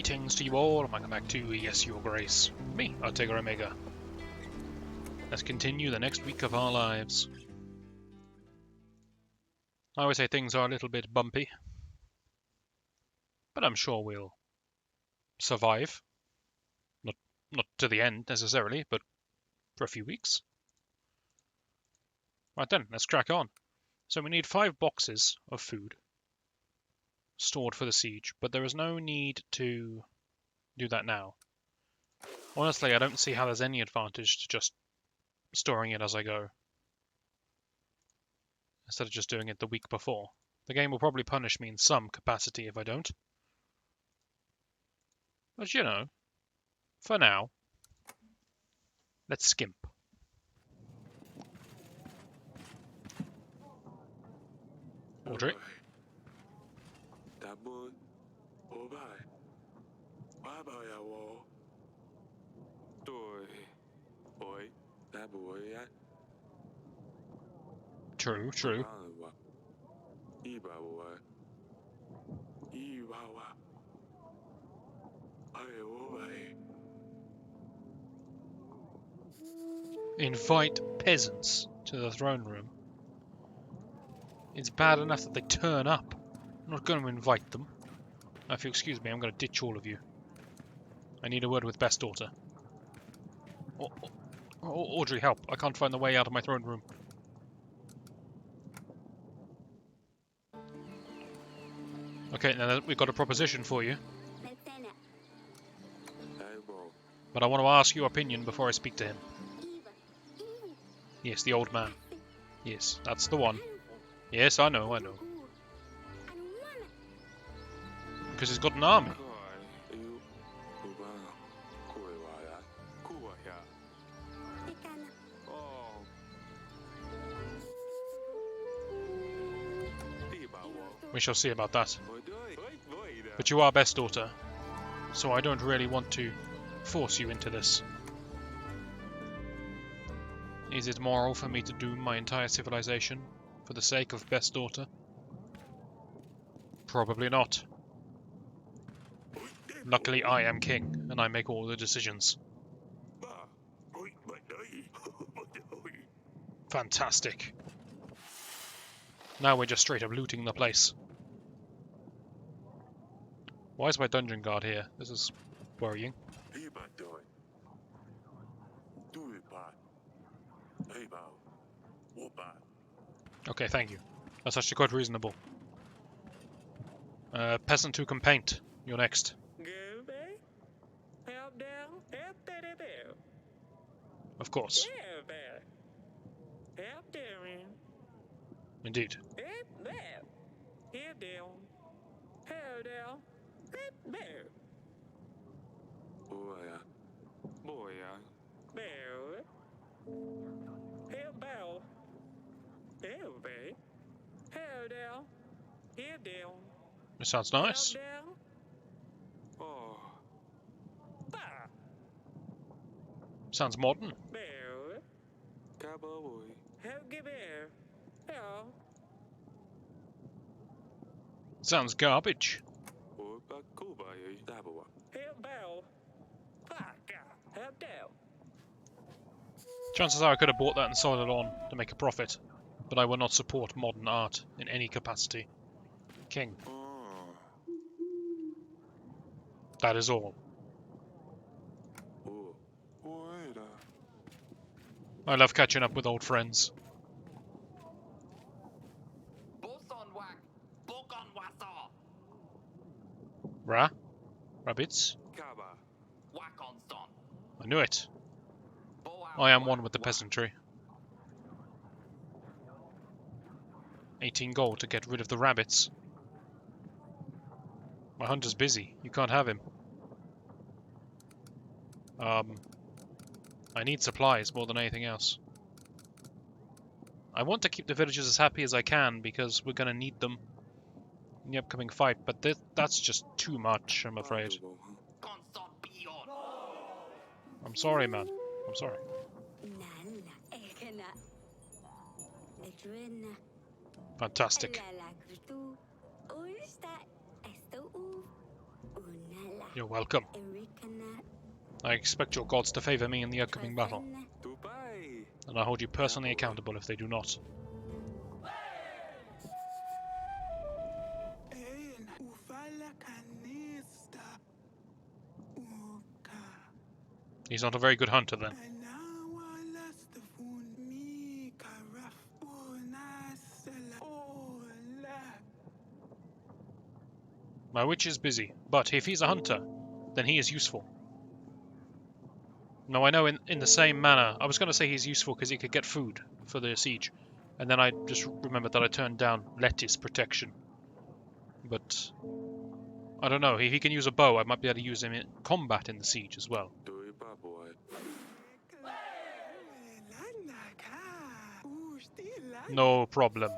Greetings to you all, and welcome back to Yes, Your Grace. Me, Ortega Omega. Let's continue the next week of our lives. I always say things are a little bit bumpy, but I'm sure we'll survive. Not to the end, necessarily, but for a few weeks. Right then, let's crack on. So we need 5 boxes of food stored for the siege, but there is no need to do that now. Honestly, I don't see how there's any advantage to just storing it as I go, instead of just doing it the week before. The game will probably punish me in some capacity if I don't. But you know, for now, let's skimp. Audrey? True, true. Invite peasants to the throne room. It's bad enough that they turn up. I'm not going to invite them. Now, if you excuse me, I'm going to ditch all of you. I need a word with Best Daughter. Audrey, help. I can't find the way out of my throne room. Okay, now we've got a proposition for you. But I want to ask your opinion before I speak to him. Yes, the old man. Yes, that's the one. Yes, I know. Because he's got an army. We shall see about that. But you are Best Daughter, so I don't really want to force you into this. Is it moral for me to doom my entire civilization for the sake of Best Daughter? Probably not. Luckily, I am king, and I make all the decisions. Fantastic. Now we're just straight up looting the place. Why is my dungeon guard here? This is worrying. Okay, thank you. That's actually quite reasonable. Peasant who can paint. You're next. Of course. Indeed. It sounds nice. Sounds modern. Sounds garbage. Chances are I could have bought that and sold it on to make a profit, but I will not support modern art in any capacity. King. That is all. I love catching up with old friends. Rabbits? I knew it. I am one with the peasantry. 18 gold to get rid of the rabbits. My hunter's busy. You can't have him. I need supplies more than anything else. I want to keep the villagers as happy as I can because we're going to need them in the upcoming fight, but that's just too much, I'm afraid. I'm sorry, man. I'm sorry. Fantastic. You're welcome. I expect your gods to favor me in the upcoming battle, and I hold you personally accountable if they do not. He's not a very good hunter, then. My witch is busy, but if he's a hunter, then he is useful. Now I know in the same manner, I was going to say he's useful because he could get food for the siege, and then I just remembered that I turned down lettuce protection. But I don't know, if he can use a bow, I might be able to use him in combat in the siege as well. No problem.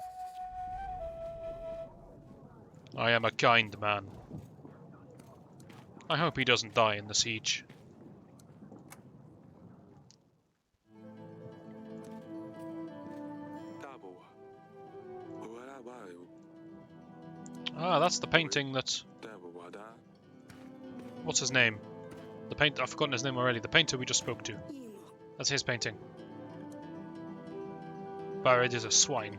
I am a kind man. I hope he doesn't die in the siege. Ah, that's the painting that... What's his name? The painter, I've forgotten his name already. The painter we just spoke to. That's his painting. Barrett is a swine.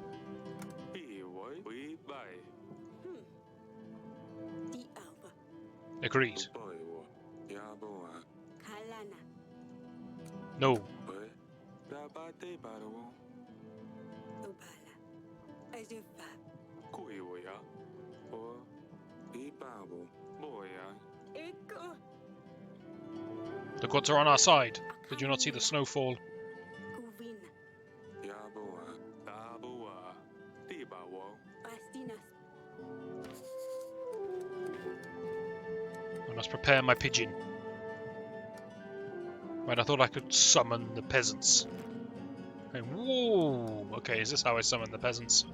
Agreed. No. The gods are on our side. Did you not see the snowfall? I must prepare my pigeon. Right, I thought I could summon the peasants. And whoa! Okay, is this how I summon the peasants?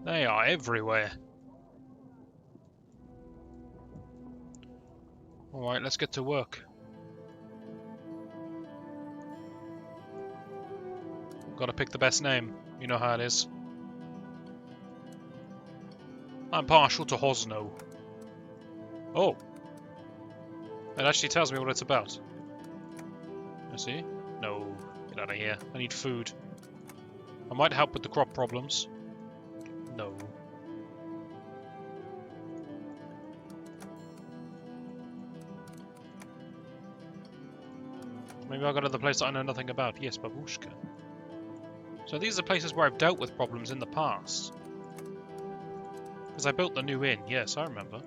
They are everywhere. Alright, let's get to work. Gotta pick the best name. You know how it is. I'm partial to Hosno. Oh! It actually tells me what it's about. I see. No. Get out of here. I need food. I might help with the crop problems. No. Maybe I'll go to the place that I know nothing about. Yes, Babushka. So these are places where I've dealt with problems in the past. Because I built the new inn. Yes, I remember.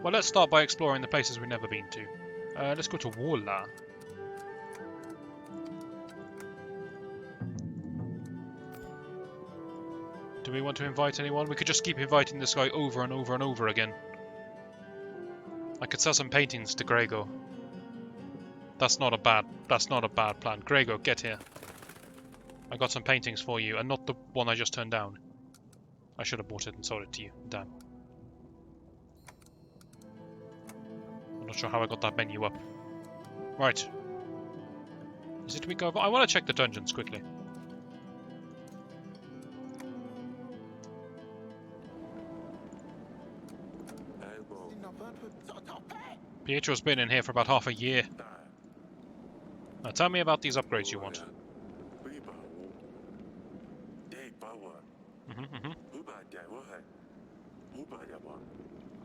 Well, let's start by exploring the places we've never been to. Let's go to Wola. Do we want to invite anyone? We could just keep inviting this guy over and over and over again. I could sell some paintings to Grego. That's not a bad plan. Grego, get here. I got some paintings for you, and not the one I just turned down. I should have bought it and sold it to you. Damn. I'm not sure how I got that menu up. Right. Is it we go? I want to check the dungeons quickly. Pietro's been in here for about half a year. Now tell me about these upgrades you want.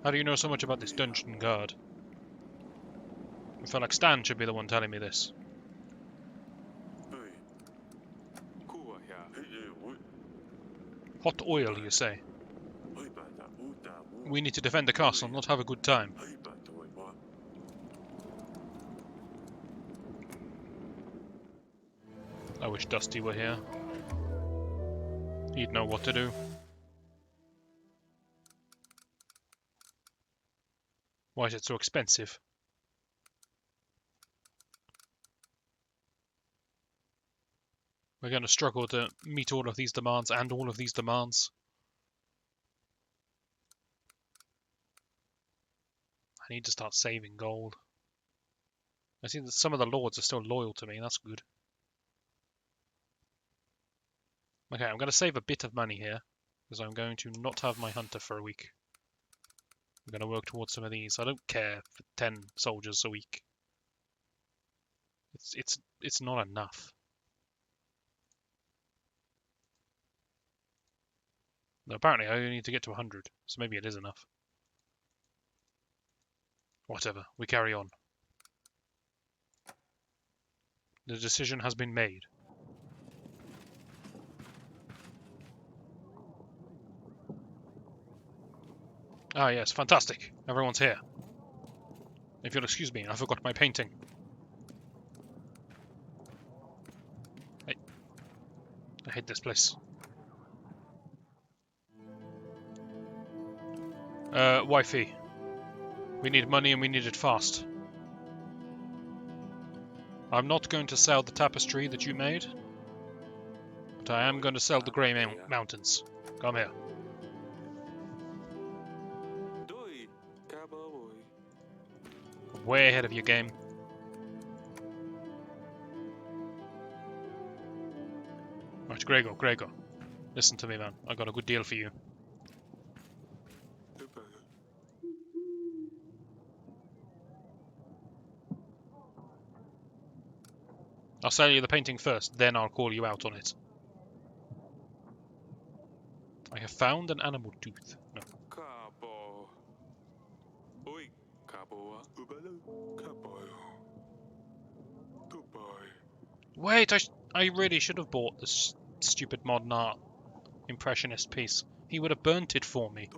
How do you know so much about this dungeon guard? I feel like Stan should be the one telling me this. Hot oil, you say? We need to defend the castle, not have a good time. I wish Dusty were here. He'd know what to do. Why is it so expensive? We're going to struggle to meet all of these demands and all of these demands. I need to start saving gold. I see that some of the lords are still loyal to me, that's good. Okay, I'm going to save a bit of money here, because I'm going to not have my hunter for a week. We're going to work towards some of these. I don't care for 10 soldiers a week. It's not enough. No, apparently I only need to get to 100, so maybe it is enough. Whatever, we carry on. The decision has been made. Ah yes, fantastic. Everyone's here. If you'll excuse me, I forgot my painting. I hate this place. Wifey. We need money and we need it fast. I'm not going to sell the tapestry that you made, but I am going to sell the Grey Mountains. Come here. Way ahead of your game. Right, Gregor. Listen to me, man. I got a good deal for you. I'll sell you the painting first, then I'll call you out on it. I have found an animal tooth. No. Wait, I really should have bought this stupid modern art impressionist piece. He would have burnt it for me.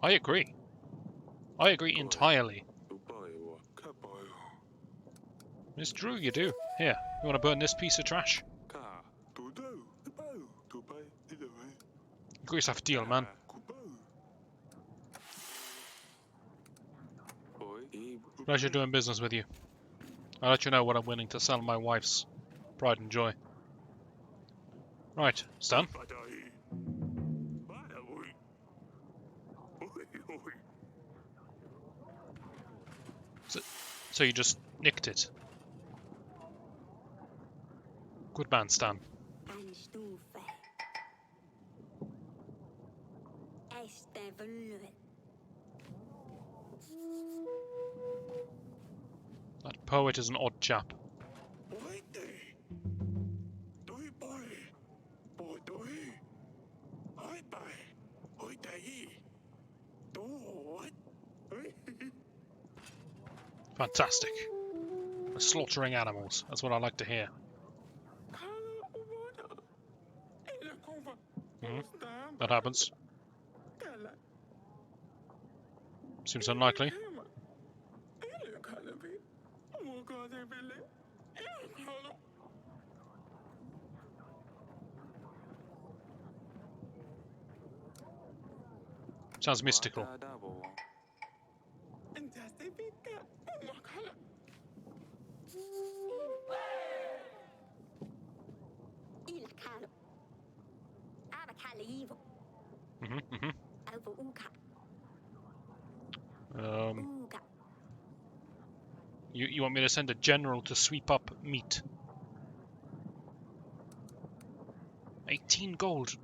I agree. I agree entirely. It's true, you do. Here, you want to burn this piece of trash? Got yourself a deal, man. Pleasure doing business with you. I'll let you know what I'm willing to sell my wife's pride and joy. Right, Stan. So you just nicked it. Good man, Stan. That poet is an odd chap. Fantastic. We're slaughtering animals. That's what I like to hear. That happens. Seems unlikely. Sounds mystical. You want me to send a general to sweep up meat? 18 gold.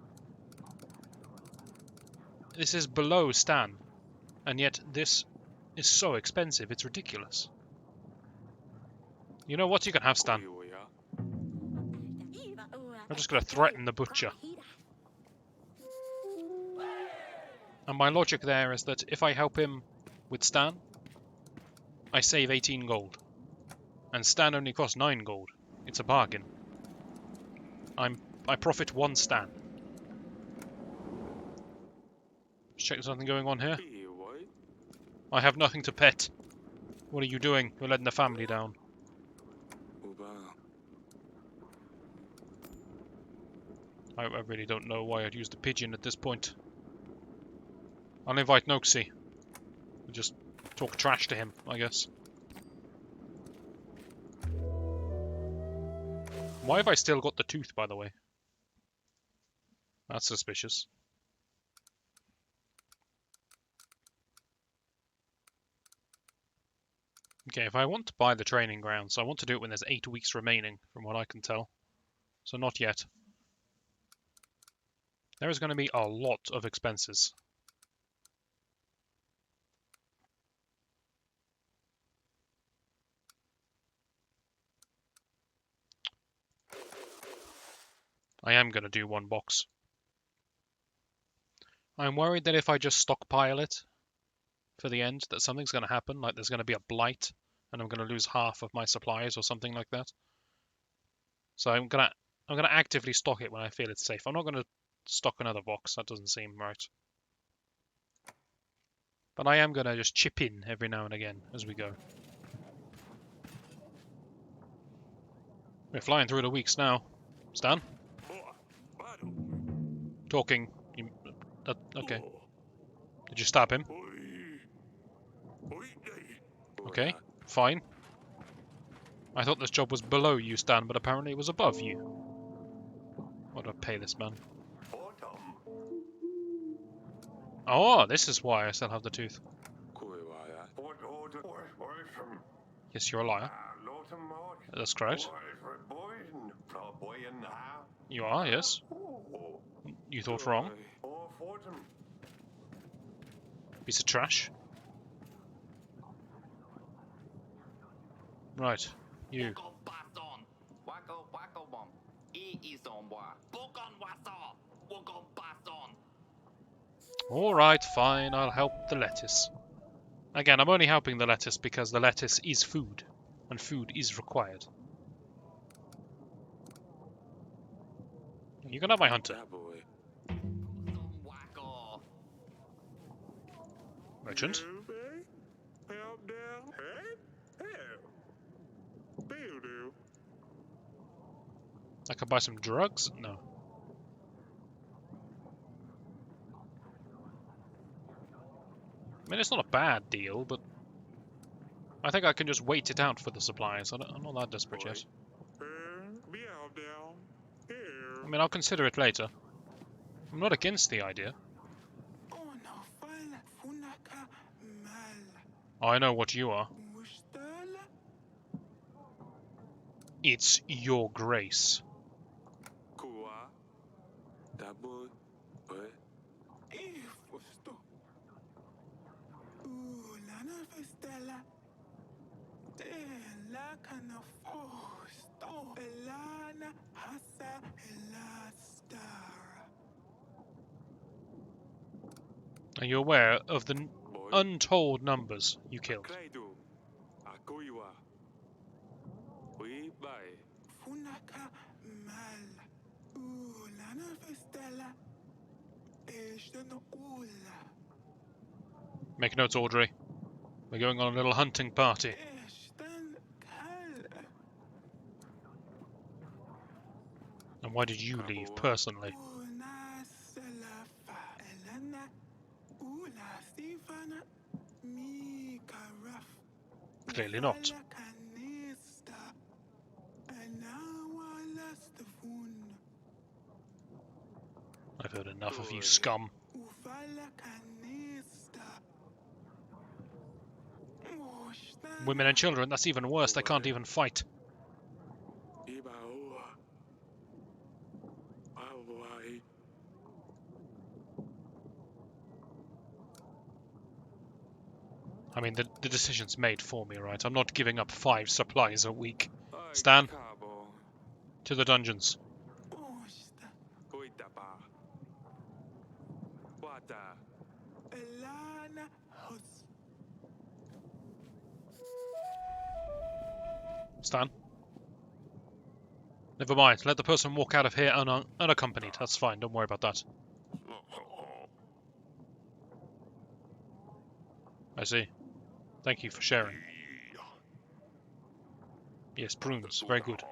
This is below Stan, and yet this is so expensive, it's ridiculous. You know what? You can have Stan. I'm just going to threaten the butcher. And my logic there is that if I help him with Stan, I save 18 gold. And Stan only costs 9 gold. It's a bargain. I profit 1 Stan. Let's check there's something going on here. I have nothing to pet. What are you doing? You're letting the family down. I really don't know why I'd use the pigeon at this point. I'll invite Noxie. We'll just talk trash to him, I guess. Why have I still got the tooth, by the way? That's suspicious. Okay, if I want to buy the training grounds, I want to do it when there's 8 weeks remaining, from what I can tell. So not yet. There is going to be a lot of expenses. I am going to do 1 box. I'm worried that if I just stockpile it for the end, that something's going to happen, like there's going to be a blight, and I'm going to lose half of my supplies or something like that. So I'm gonna actively stock it when I feel it's safe. I'm not going to stock another box. That doesn't seem right. But I am going to just chip in every now and again as we go. We're flying through the weeks now. Stan? Talking. Okay. Did you stab him? Okay, fine. I thought this job was below you, Stan, but apparently it was above you. What do I pay this man? Oh, this is why I still have the tooth. Yes, you're a liar. That's correct. You are, yes. You thought wrong. Piece of trash. Right, you. Alright, fine, I'll help the lettuce. Again, I'm only helping the lettuce because the lettuce is food, and food is required. You can have my hunter. Merchant. I could buy some drugs? No. I mean, it's not a bad deal, but I think I can just wait it out for the supplies. I'm not that desperate yet. I mean, I'll consider it later. I'm not against the idea. I know what you are. It's your grace. Are you aware of the untold numbers you killed? Make notes, Audrey. We're going on a little hunting party. And why did you leave, personally? Clearly not. I've heard enough of you, scum. Women and children, that's even worse. They can't even fight. I mean, the decision's made for me, right? I'm not giving up 5 supplies a week. Stan, to the dungeons. Stan? Never mind. Let the person walk out of here unaccompanied. That's fine. Don't worry about that. I see. Thank you for sharing. Yes, prunes. Very good.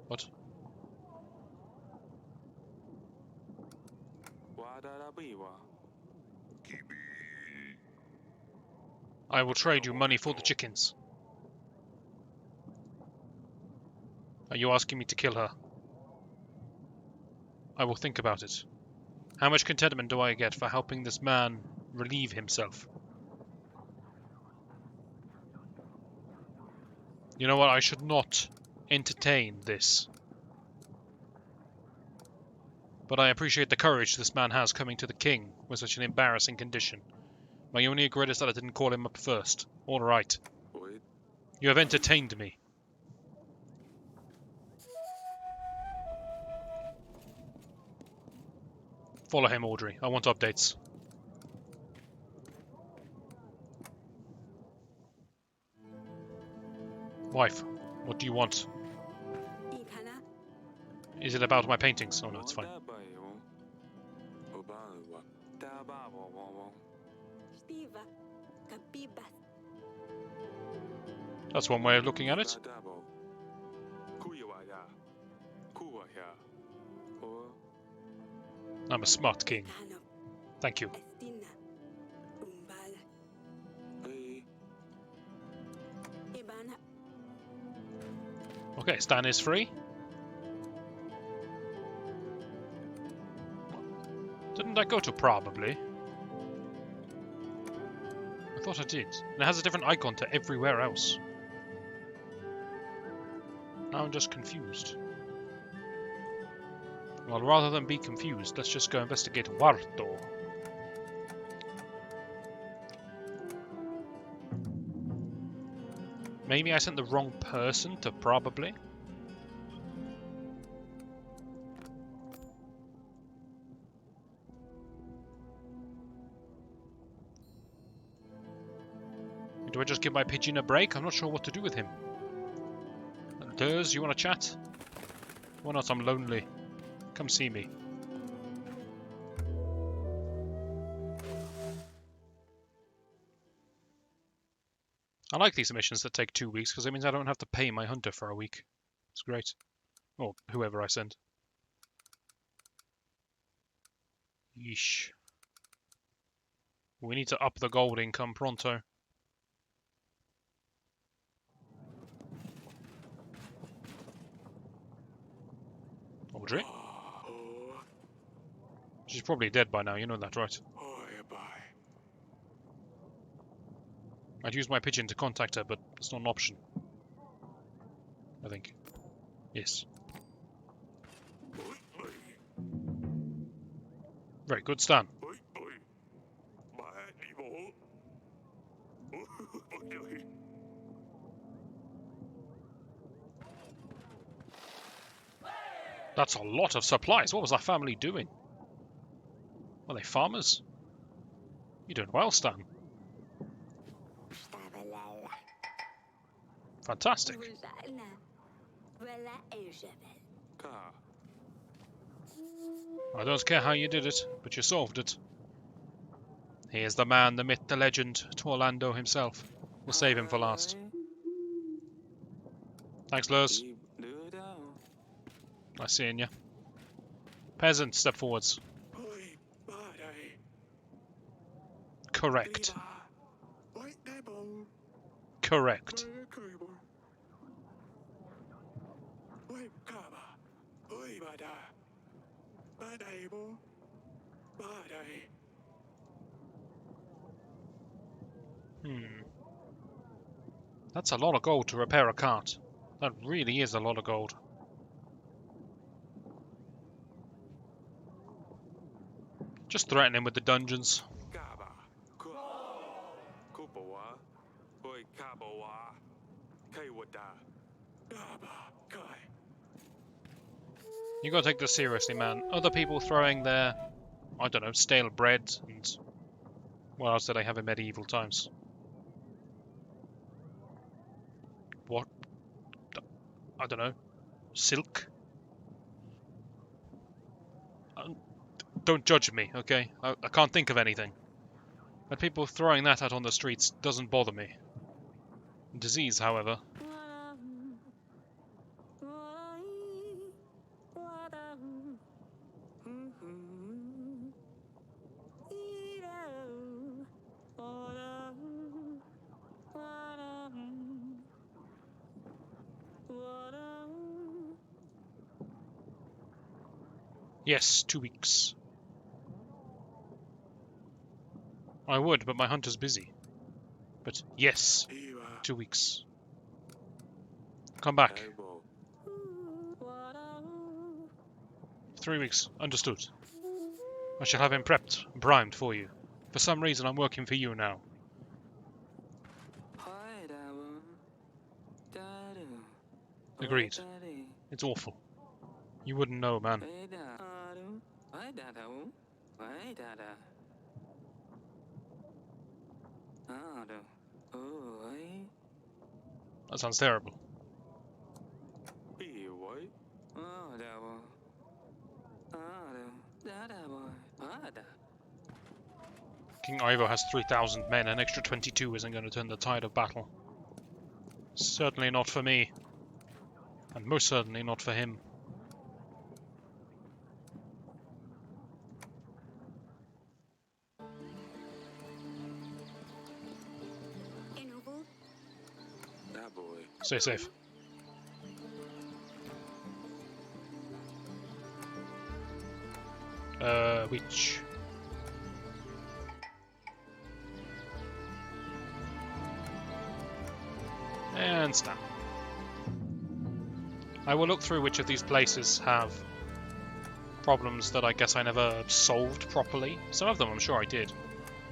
What? I will trade you money for the chickens. Are you asking me to kill her? I will think about it. How much contentment do I get for helping this man relieve himself? You know what? I should not entertain this. But I appreciate the courage this man has coming to the king with such an embarrassing condition. My only regret is that I didn't call him up first. All right. You have entertained me. Follow him, Audrey. I want updates. Wife, what do you want? Is it about my paintings? Oh no, it's fine. That's one way of looking at it. I'm a smart king. Thank you. Okay, Stan is free. Didn't I go to probably? I thought I did. And it has a different icon to everywhere else. Now I'm just confused. Well, rather than be confused, let's just go investigate Warto. Maybe I sent the wrong person to probably. Do I just give my pigeon a break? I'm not sure what to do with him. Durs, you want to chat? Why not? I'm lonely. Come see me. I like these missions that take 2 weeks because it means I don't have to pay my hunter for a week. It's great. Or whoever I send. Yeesh. We need to up the gold income pronto. Audrey? She's probably dead by now, you know that, right? I'd use my pigeon to contact her, but it's not an option. I think. Yes. Very good, Stan. That's a lot of supplies. What was that family doing? Are they farmers? You're doing well, Stan. Fantastic. I don't care how you did it, but you solved it. Here's the man, the myth, the legend, Torlando himself. We'll save him for last. Thanks, Lurs. Nice seeing you. Peasant, step forwards. Correct. Correct. That's a lot of gold to repair a cart. That really is a lot of gold. Just threaten him with the dungeons. You gotta take this seriously, man. Other people throwing their, I don't know, stale bread and what else did they have in medieval times? What? I don't know. Silk? Don't judge me, okay? I can't think of anything. But people throwing that out on the streets doesn't bother me. Disease, however. Yes, 2 weeks. I would, but my hunter's busy. But yes, 2 weeks. Come back. 3 weeks. Understood. I shall have him prepped, primed for you. For some reason, I'm working for you now. Agreed. It's awful. You wouldn't know, man. That sounds terrible. King Ivo has 3,000 men. An extra 22 isn't going to turn the tide of battle. Certainly not for me. And most certainly not for him. Stay safe. Which? And snap. I will look through which of these places have problems that I guess I never solved properly. Some of them I'm sure I did.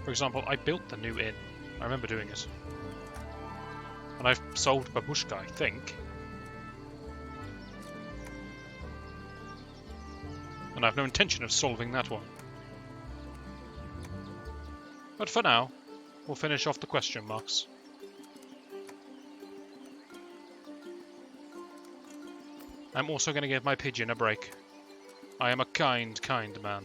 For example, I built the new inn. I remember doing it. And I've solved Babushka, I think. And I have no intention of solving that one. But for now, we'll finish off the question marks. I'm also going to give my pigeon a break. I am a kind, kind man.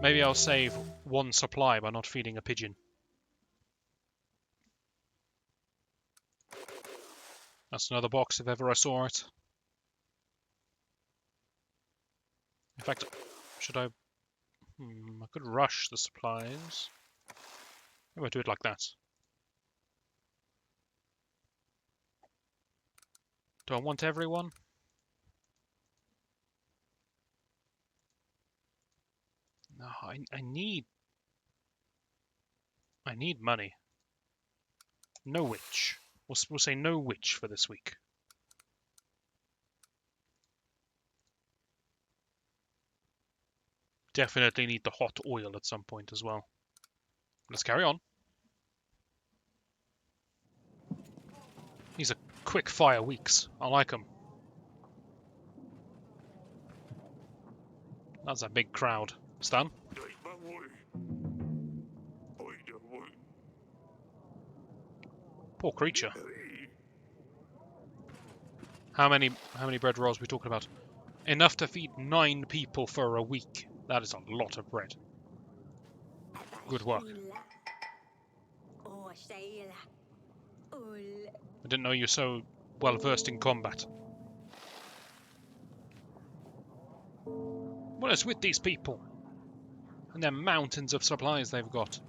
Maybe I'll save one supply by not feeding a pigeon. That's another box if ever I saw it. In fact, should I... I could rush the supplies. Maybe I'll do it like that. Do I want everyone? No, I need money. No witch. We'll say no witch for this week. Definitely need the hot oil at some point as well. Let's carry on. These are quick fire weeks. I like them. That's a big crowd. Stan? Poor creature. How many bread rolls are we talking about? Enough to feed 9 people for a week. That is a lot of bread. Good work. I didn't know you were so well versed in combat. What is with these people? And their mountains of supplies they've got.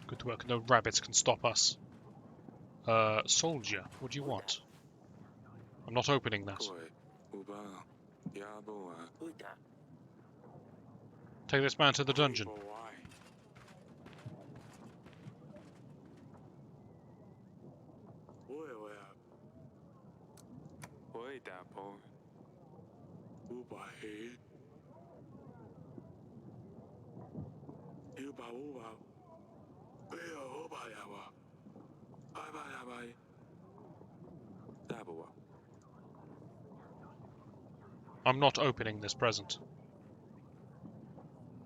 Good work. No rabbits can stop us. Soldier, what do you want? I'm not opening that. Take this man to the dungeon. I'm not opening this present.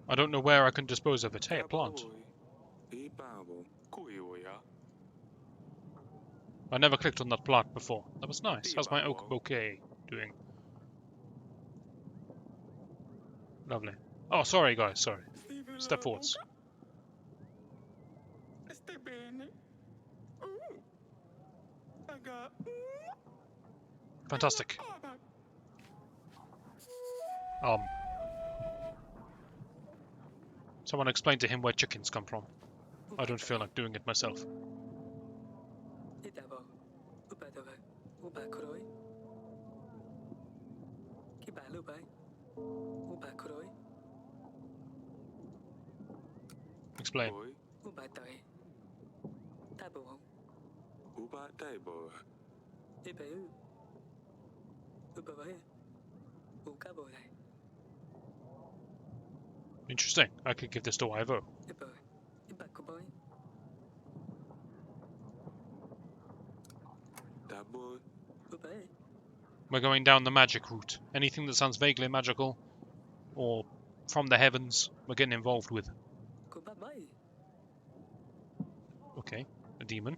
I don't know where I can dispose of it. Hey, a plant. I never clicked on that plant before. That was nice. How's my oak bouquet doing? Lovely. Oh, sorry guys, sorry. Step forwards. Fantastic. Someone explain to him where chickens come from. I don't feel like doing it myself. Explain. Interesting. I could give this to Ivo. We're going down the magic route. Anything that sounds vaguely magical or from the heavens, we're getting involved with. Okay, a demon.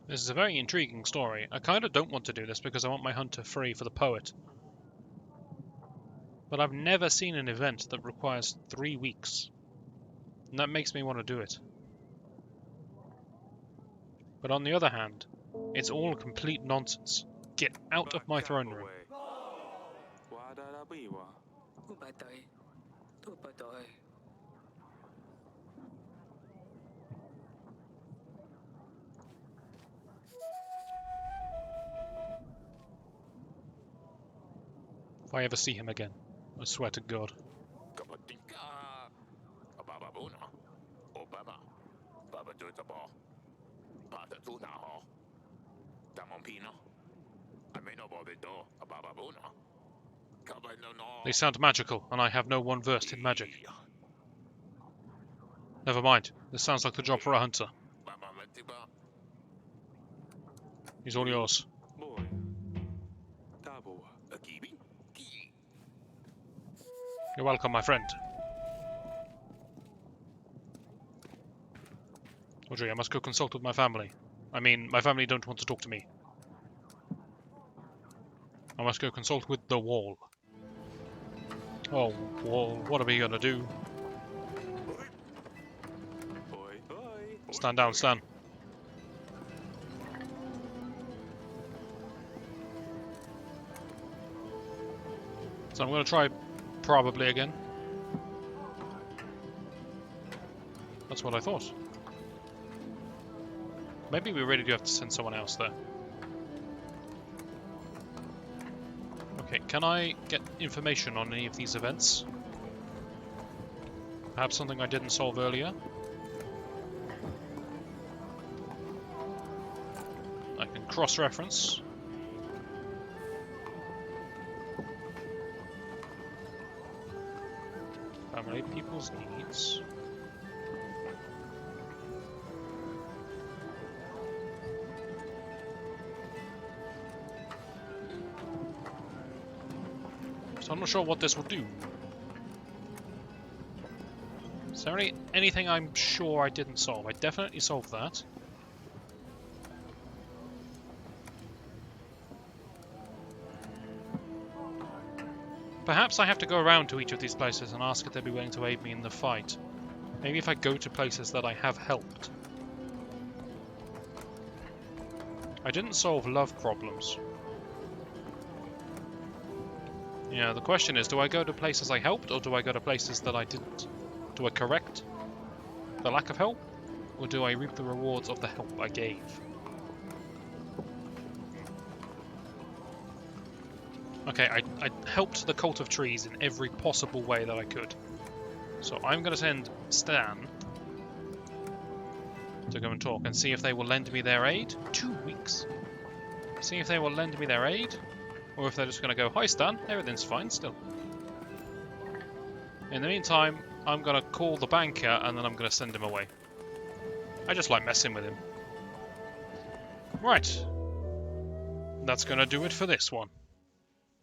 This is a very intriguing story. I kind of don't want to do this because I want my hunter free for the poet. But I've never seen an event that requires 3 weeks. And that makes me want to do it. But on the other hand, it's all complete nonsense. Get out of my throne room. If I ever see him again, I swear to God. They sound magical, and I have no one versed in magic. Never mind, this sounds like the job for a hunter. He's all yours. You're welcome, my friend. Audrey, I must go consult with my family. I mean, my family don't want to talk to me. I must go consult with the wall. Oh, wall, what are we gonna do? Stand down, Stan. So I'm gonna try probably again. That's what I thought. Maybe we really do have to send someone else there. Okay, can I get information on any of these events? Perhaps something I didn't solve earlier? I can cross-reference. Family people's needs. So I'm not sure what this will do. Is there anything I'm sure I didn't solve? I definitely solved that. Perhaps I have to go around to each of these places and ask if they'd be willing to aid me in the fight. Maybe if I go to places that I have helped. I didn't solve love problems. Yeah, the question is, do I go to places I helped, or do I go to places that I didn't? Do I correct the lack of help, or do I reap the rewards of the help I gave? Okay, I helped the Cult of Trees in every possible way that I could. So I'm going to send Stan to go and talk and see if they will lend me their aid. 2 weeks. See if they will lend me their aid, or if they're just going to go, "Hi Stan, everything's fine still." In the meantime, I'm going to call the banker and then I'm going to send him away. I just like messing with him. Right. That's going to do it for this one.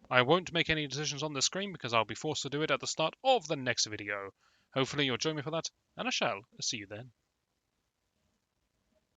I won't make any decisions on the screen because I'll be forced to do it at the start of the next video. Hopefully you'll join me for that, and I shall see you then.